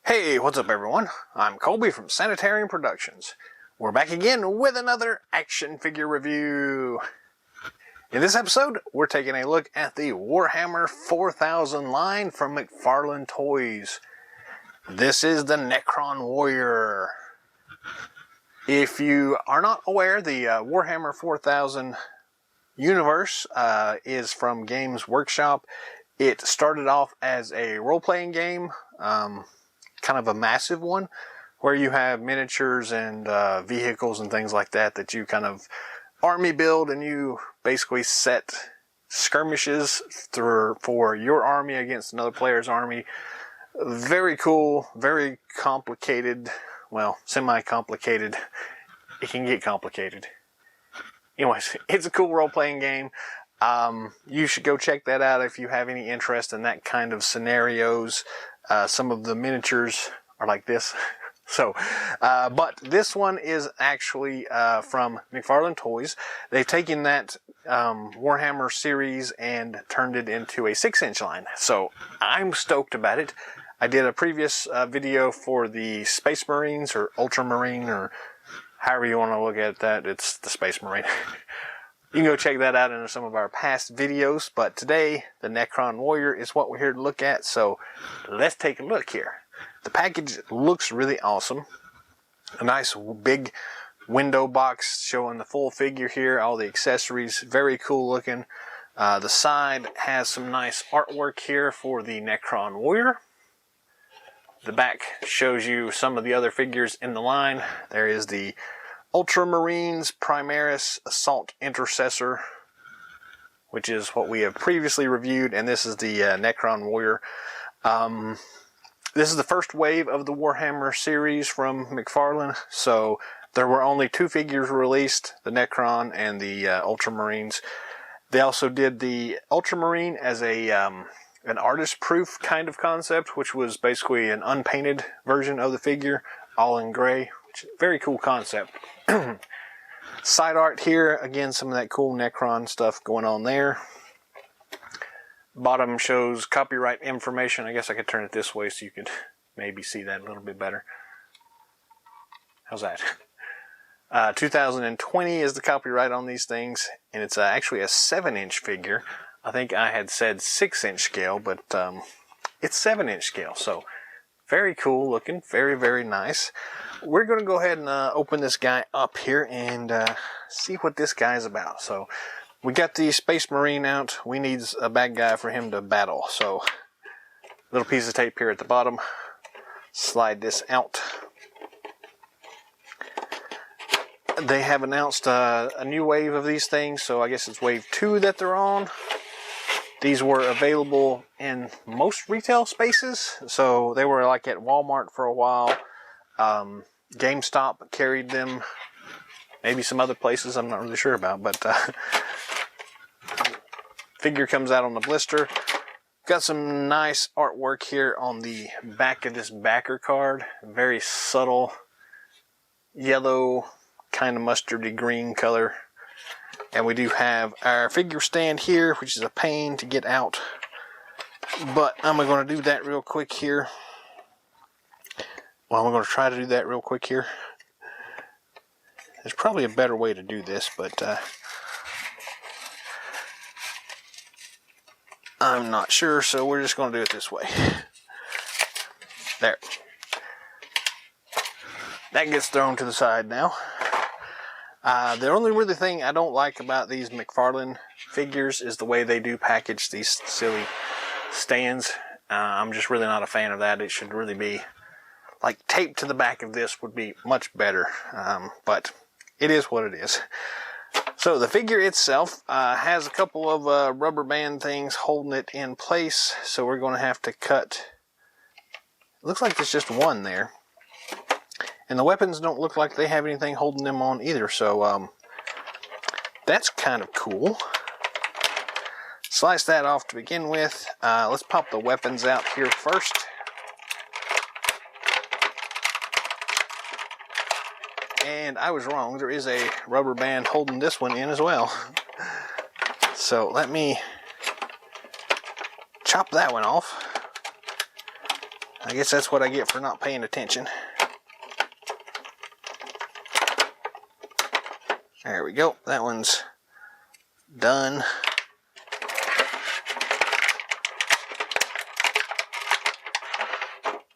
Hey, what's up everyone? I'm Colby from Sanitarium Productions. We're back again with another action figure review. In this episode, we're taking a look at the Warhammer 4000 line from McFarlane Toys. This is the Necron Warrior. If you are not aware, the Warhammer 4000 universe is from Games Workshop. It started off as a role-playing game, kind of a massive one, where you have miniatures and vehicles and things like that that you kind of army build, and you basically set skirmishes for your army against another player's army. Very cool, very complicated, well, semi-complicated. It can get complicated. Anyways, it's a cool role-playing game. You should go check that out if you have any interest in that kind of scenarios. Some of the miniatures are like this. So, but this one is actually from McFarlane Toys. They've taken that Warhammer series and turned it into a 6-inch line. So, I'm stoked about it. I did a previous video for the Space Marines, or Ultramarine, or however you want to look at that. It's the Space Marine. You can go check that out in some of our past videos, but today, the Necron Warrior is what we're here to look at, so let's take a look here. The package looks really awesome. A nice big window box showing the full figure here, all the accessories, very cool looking. The side has some nice artwork here for the Necron Warrior. The back shows you some of the other figures in the line. There is the Ultramarines Primaris Assault Intercessor, which is what we have previously reviewed, and this is the Necron Warrior. This is the first wave of the Warhammer series from McFarlane, so there were only 2 figures released, the Necron and the Ultramarines. They also did the Ultramarine as a an artist-proof kind of concept, which was basically an unpainted version of the figure, all in gray. Very cool concept. Side art here, again, some of that cool Necron stuff going on there. Bottom shows copyright information. I guess I could turn it this way so you could maybe see that a little bit better. How's that? 2020 is the copyright on these things, and it's actually a 7-inch figure. I think I had said 6-inch scale, but it's 7-inch scale, so very cool looking, very, very nice. We're going to go ahead and open this guy up here and see what this guy's about. So, we got the Space Marine out. We need a bad guy for him to battle. So, little piece of tape here at the bottom. Slide this out. They have announced a new wave of these things, so I guess it's wave 2 that they're on. These were available in most retail spaces, so they were like at Walmart for a while. GameStop carried them, maybe some other places I'm not really sure about, but figure comes out on the blister. Got some nice artwork here on the back of this backer card. Very subtle yellow, kind of mustardy green color. And we do have our figure stand here, which is a pain to get out. But I'm going to do that real quick here. Well, I'm going to try to do that real quick here. There's probably a better way to do this, but I'm not sure, so we're just going to do it this way. There. That gets thrown to the side now. The only really thing I don't like about these McFarlane figures is the way they do package these silly stands. I'm just really not a fan of that. It should really be like taped to the back of this would be much better. But it is what it is. So the figure itself has a couple of rubber band things holding it in place. So we're going to have to cut. It looks like there's just one there. And the weapons don't look like they have anything holding them on either, so that's kind of cool. Slice that off to begin with. Let's pop the weapons out here first. And I was wrong, there is a rubber band holding this one in as well. So let me chop that one off. I guess that's what I get for not paying attention. There we go. That one's done.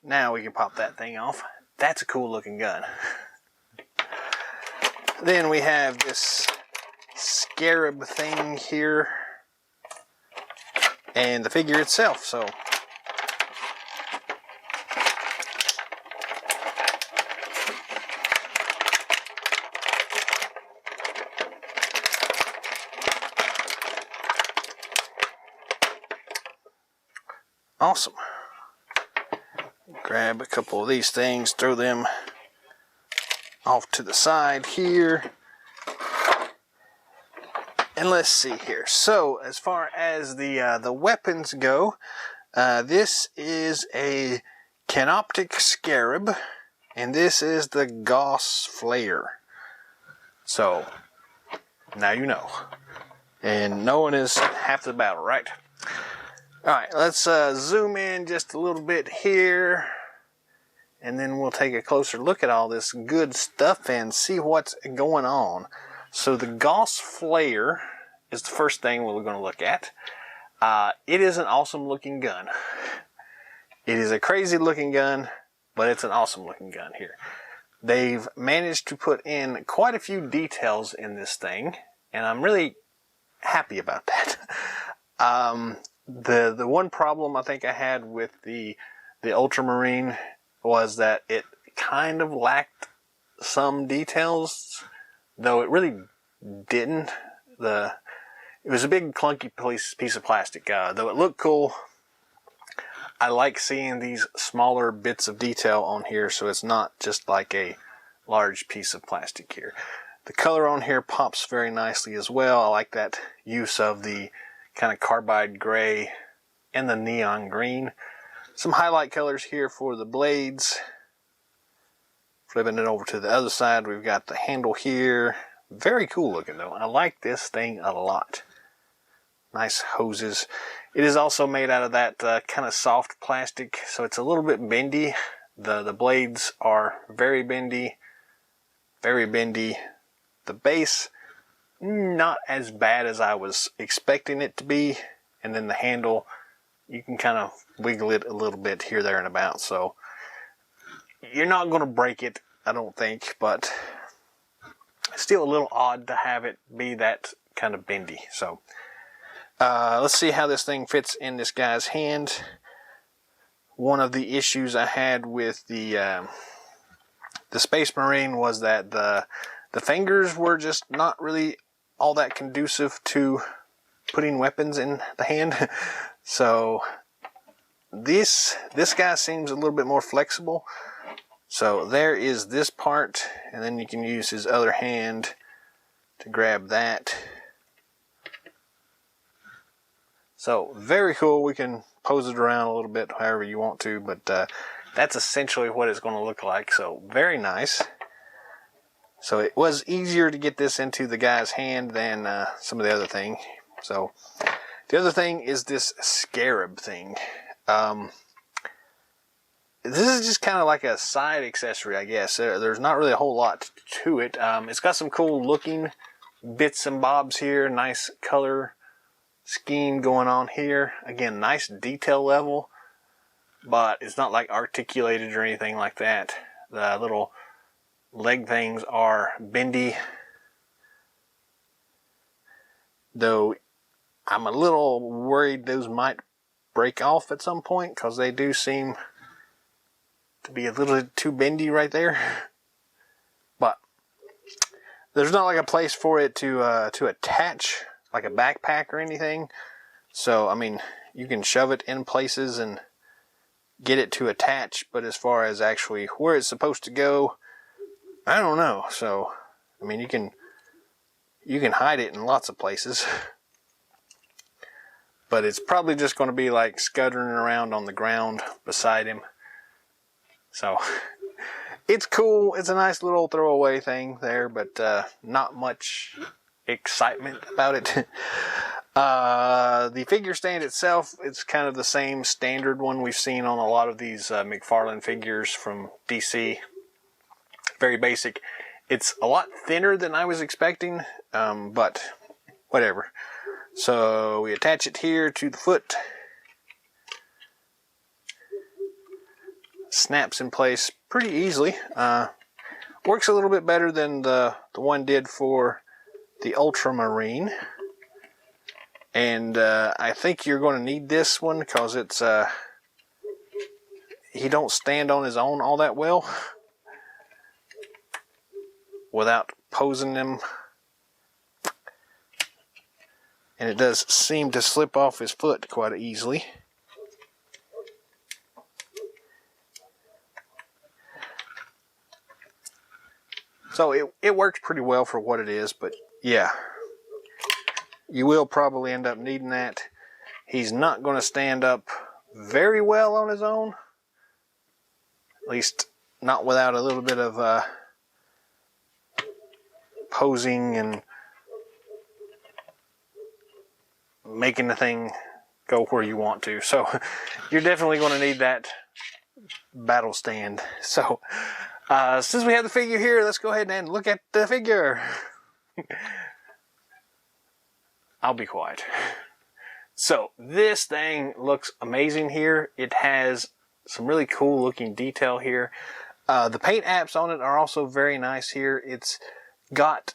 Now we can pop that thing off. That's a cool looking gun. Then we have this scarab thing here and the figure itself. So awesome. Grab a couple of these things, throw them off to the side here. And let's see here. So as far as the weapons go, this is a Canoptic Scarab, and this is the Gauss Flare. So now you know. And knowing is half the battle, right? Alright, let's zoom in just a little bit here, and then we'll take a closer look at all this good stuff and see what's going on. So the Gauss Flare is the first thing we're going to look at. It is an awesome looking gun. It is a crazy looking gun, but it's an awesome looking gun here. They've managed to put in quite a few details in this thing, and I'm really happy about that. The one problem I think I had with the Ultramarine was that it kind of lacked some details, though it really didn't. It was a big clunky piece of plastic. Though it looked cool, I like seeing these smaller bits of detail on here, so it's not just like a large piece of plastic here. The color on here pops very nicely as well. I like that use of the kind of carbide gray and the neon green. Some highlight colors here for the blades. Flipping it over to the other side, we've got the handle here. Very cool looking though. I like this thing a lot. Nice hoses. It is also made out of that kind of soft plastic, so it's a little bit bendy. The blades are very bendy. Very bendy. The base, not as bad as I was expecting it to be. And then the handle, you can kind of wiggle it a little bit here, there, and about. So you're not going to break it, I don't think, but it's still a little odd to have it be that kind of bendy. So let's see how this thing fits in this guy's hand. One of the issues I had with the Space Marine was that the fingers were just not really all that conducive to putting weapons in the hand. So this guy seems a little bit more flexible. So there is this part, and then you can use his other hand to grab that. So very cool. We can pose it around a little bit however you want to, but that's essentially what it's going to look like. So very nice. So it was easier to get this into the guy's hand than some of the other thing. So the other thing is this scarab thing. This is just kind of like a side accessory, I guess. There's not really a whole lot to it. It's got some cool looking bits and bobs here. Nice color scheme going on here. Again, nice detail level, but it's not like articulated or anything like that. The little leg things are bendy, though I'm a little worried those might break off at some point, because they do seem to be a little too bendy right there. But there's not like a place for it to attach like a backpack or anything. So I mean, you can shove it in places and get it to attach, but as far as actually where it's supposed to go, I don't know. So I mean, you can hide it in lots of places, but it's probably just going to be like scuttering around on the ground beside him. So it's cool. It's a nice little throwaway thing there, but not much excitement about it. The figure stand itself, it's kind of the same standard one we've seen on a lot of these McFarlane figures from DC. Very basic. It's a lot thinner than I was expecting, but whatever. So we attach it here to the foot. Snaps in place pretty easily. Works a little bit better than the one did for the Ultramarine. And I think you're going to need this one because it's he don't stand on his own all that well without posing him. And it does seem to slip off his foot quite easily. So it works pretty well for what it is, but yeah. You will probably end up needing that. He's not going to stand up very well on his own. At least not without a little bit of posing and making the thing go where you want to. So you're definitely going to need that battle stand. So since we have the figure here, let's go ahead and look at the figure. I'll be quiet. So this thing looks amazing here. It has some really cool looking detail here. The paint apps on it are also very nice here. It's got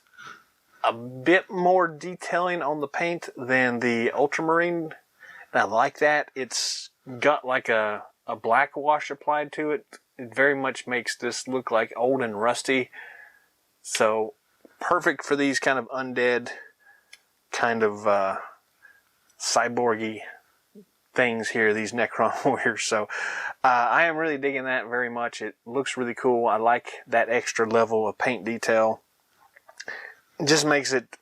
a bit more detailing on the paint than the Ultramarine. And I like that. It's got like a black wash applied to it. It very much makes this look like old and rusty. So perfect for these kind of undead, kind of cyborgy things here, these Necron Warriors. So I am really digging that very much. It looks really cool. I like that extra level of paint detail. It just makes it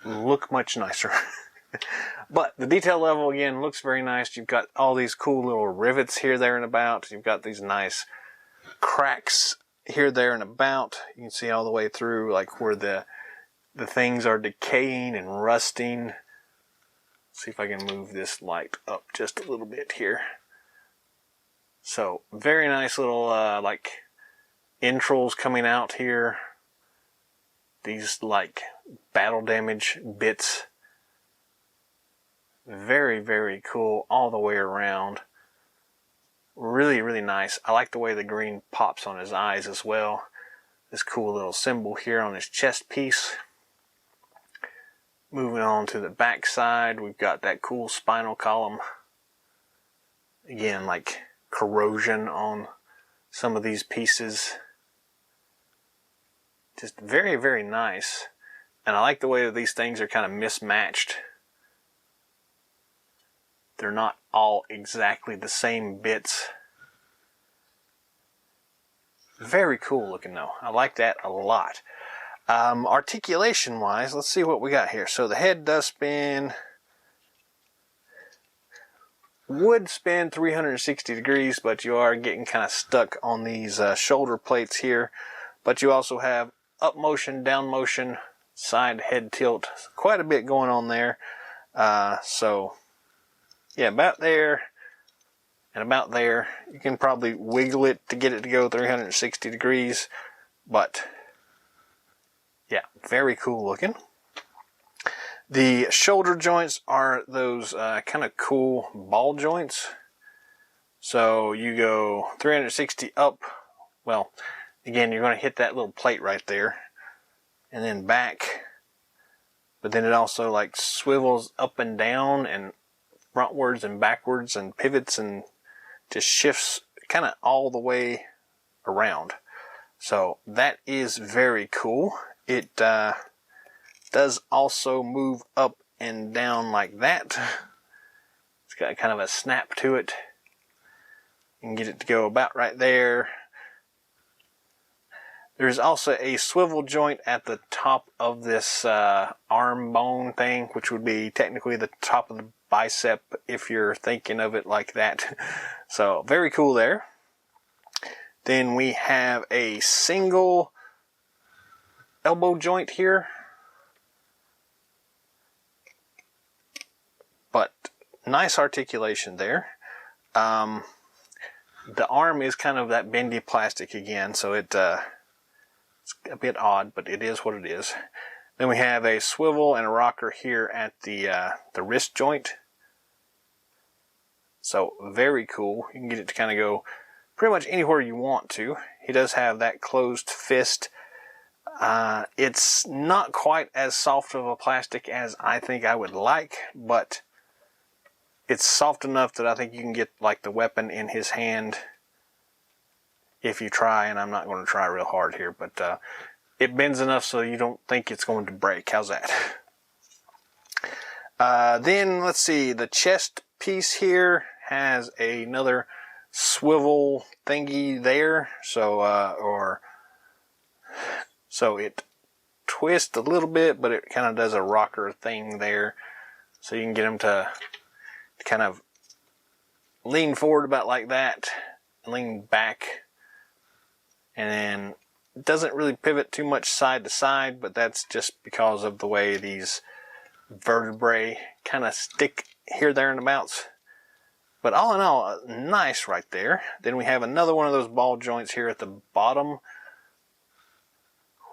look much nicer. But the detail level, again, looks very nice. You've got all these cool little rivets here, there, and about. You've got these nice cracks here, there, and about. You can see all the way through, like where the things are decaying and rusting. Let's see if I can move this light up just a little bit here. So, very nice little, like, entrails coming out here. These, like, battle damage bits. Very, very cool all the way around. Really, really nice. I like the way the green pops on his eyes as well. This cool little symbol here on his chest piece. Moving on to the back side, we've got that cool spinal column. Again, like corrosion on some of these pieces. Just very, very nice. And I like the way that these things are kind of mismatched. They're not all exactly the same bits. Very cool looking though. I like that a lot. Articulation wise, let's see what we got here. So the head does spin, would spin 360 degrees, but you are getting kind of stuck on these shoulder plates here. But you also have up motion, down motion, side head tilt. Quite a bit going on there. So yeah, about there and about there. You can probably wiggle it to get it to go 360 degrees, but yeah, very cool looking. The shoulder joints are those kind of cool ball joints. So you go 360 up. Well, again, you're going to hit that little plate right there. And then back. But then it also like swivels up and down and frontwards and backwards and pivots and just shifts kind of all the way around. So that is very cool. It does also move up and down like that. It's got kind of a snap to it. You can get it to go about right there. There's also a swivel joint at the top of this arm bone thing, which would be technically the top of the bicep if you're thinking of it like that. So very cool there. Then we have a single elbow joint here. nice articulation there. The arm is kind of that bendy plastic again, so it's a bit odd, but it is what it is. Then we have a swivel and a rocker here at the wrist joint. So very cool. You can get it to kind of go pretty much anywhere you want to. He does have that closed fist. It's not quite as soft of a plastic as I think I would like, but it's soft enough that I think you can get like the weapon in his hand if you try, and I'm not going to try real hard here, but it bends enough so you don't think it's going to break. How's that? Then let's see, the chest piece here has another swivel thingy there, so it twists a little bit, but it kind of does a rocker thing there, so you can get him to kind of lean forward about like that, lean back, and then it doesn't really pivot too much side to side, but that's just because of the way these vertebrae kind of stick here, there, and abouts. But all in all, nice right there. Then we have another one of those ball joints here at the bottom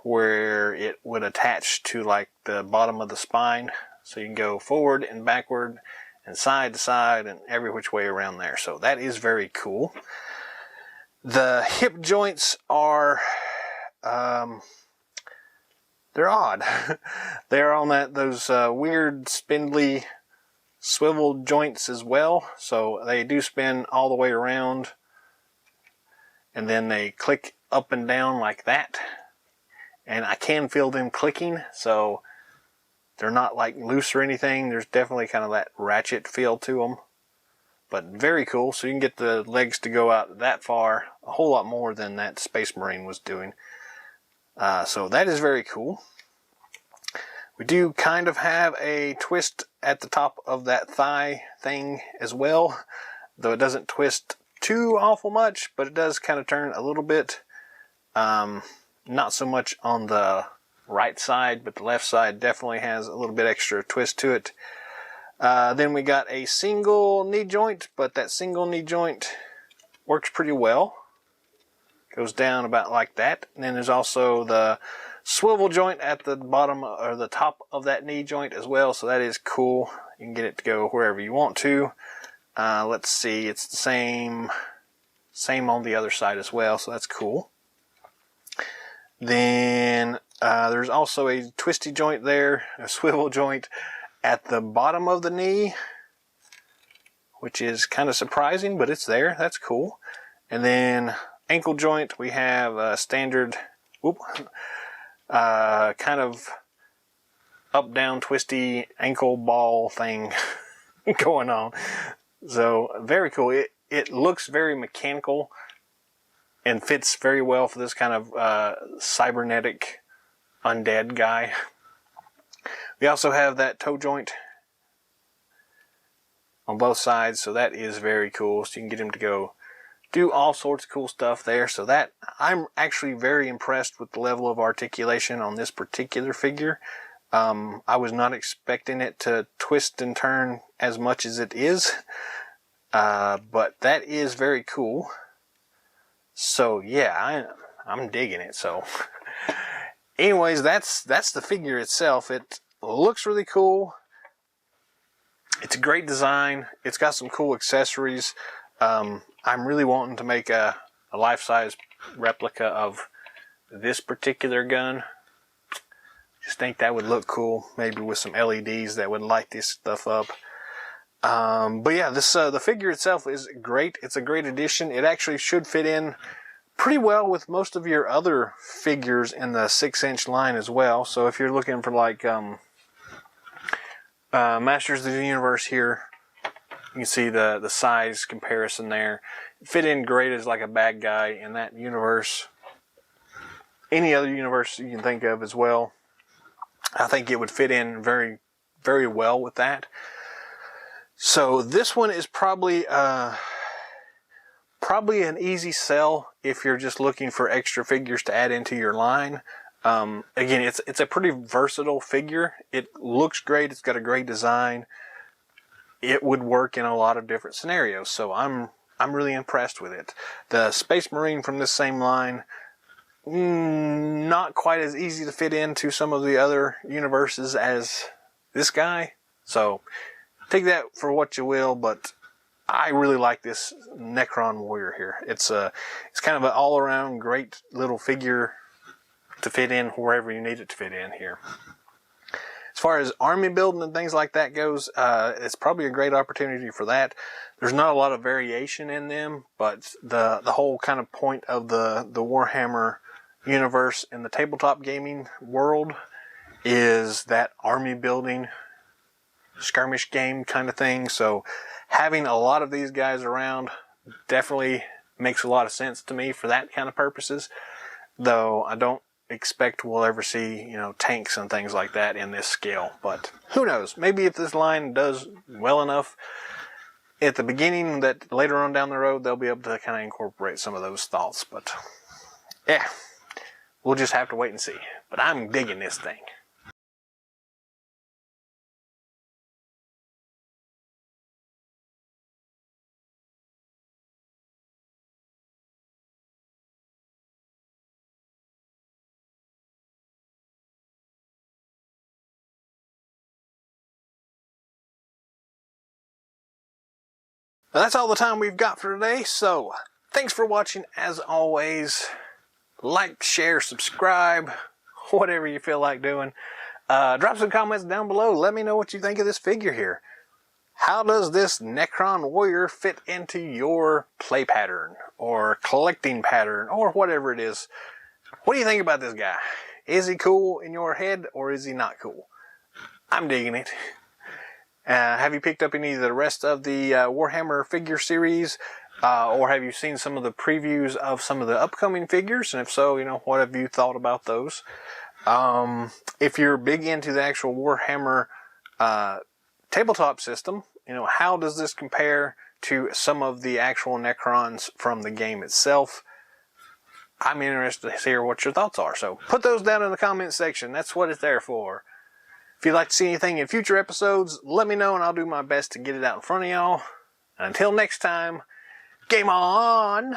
where it would attach to like the bottom of the spine. So you can go forward and backward and side to side and every which way around there. So that is very cool. The hip joints are, they're odd. They're on those weird spindly swivel joints as well, so they do spin all the way around, and then they click up and down like that, and I can feel them clicking, so they're not like loose or anything. There's definitely kind of that ratchet feel to them, but very cool. So you can get the legs to go out that far, a whole lot more than that Space Marine was doing. So that is very cool. We do kind of have a twist at the top of that thigh thing as well, though it doesn't twist too awful much, but it does kind of turn a little bit. Not so much on the right side, but the left side definitely has a little bit extra twist to it. Then we got a single knee joint, but that single knee joint works pretty well. Goes down about like that. And then there's also the swivel joint at the bottom or the top of that knee joint as well, so that is cool. You can get it to go wherever you want to. Let's see, it's the same on the other side as well, so that's cool. Then there's also a twisty joint there, a swivel joint at the bottom of the knee, which is kind of surprising, but it's there. That's cool. And then ankle joint, we have a standard kind of up down twisty ankle ball thing going on. So very cool. It looks very mechanical and fits very well for this kind of cybernetic undead guy. We also have that toe joint on both sides, so that is very cool. So you can get him to go do all sorts of cool stuff there. So that, I'm actually very impressed with the level of articulation on this particular figure. I was not expecting it to twist and turn as much as it is, but that is very cool. So yeah, I'm digging it. So anyways, that's the figure itself. It looks really cool. It's a great design. It's got some cool accessories. I'm really wanting to make a life-size replica of this particular gun. Just think that would look cool, maybe with some LEDs that would light this stuff up. But yeah, this the figure itself is great. It's a great addition. It actually should fit in pretty well with most of your other figures in the 6-inch line as well. So if you're looking for like Masters of the Universe here, you can see the size comparison there. It fit in great as like a bad guy in that universe. Any other universe you can think of as well. I think it would fit in very, very well with that. So this one is probably an easy sell if you're just looking for extra figures to add into your line. Again, it's a pretty versatile figure. It looks great. It's got a great design. it would work in a lot of different scenarios. So I'm really impressed with it. The Space Marine from this same line, not quite as easy to fit into some of the other universes as this guy. So take that for what you will, but I really like this Necron Warrior here. It's kind of an all-around great little figure to fit in wherever you need it to fit in here. As far as army building and things like that goes, it's probably a great opportunity for that. There's not a lot of variation in them, but the whole kind of point of the Warhammer universe in the tabletop gaming world is that army building skirmish game kind of thing. So having a lot of these guys around definitely makes a lot of sense to me for that kind of purposes, though I don't expect we'll ever see, you know, tanks and things like that in this scale. But who knows, maybe if this line does well enough at the beginning that later on down the road they'll be able to kind of incorporate some of those thoughts. But yeah, we'll just have to wait and see. But I'm digging this thing. Well, that's all the time we've got for today, so thanks for watching as always. Like, share, subscribe, whatever you feel like doing. Drop some comments down below. Let me know what you think of this figure here. How does this Necron Warrior fit into your play pattern or collecting pattern or whatever it is? What do you think about this guy? Is he cool in your head or is he not cool? I'm digging it. Have you picked up any of the rest of the Warhammer figure series? Or have you seen some of the previews of some of the upcoming figures? And if so, you know, what have you thought about those? If you're big into the actual Warhammer tabletop system, you know, how does this compare to some of the actual Necrons from the game itself? I'm interested to hear what your thoughts are. So put those down in the comment section. That's what it's there for. If you'd like to see anything in future episodes, let me know and I'll do my best to get it out in front of y'all. Until next time, game on!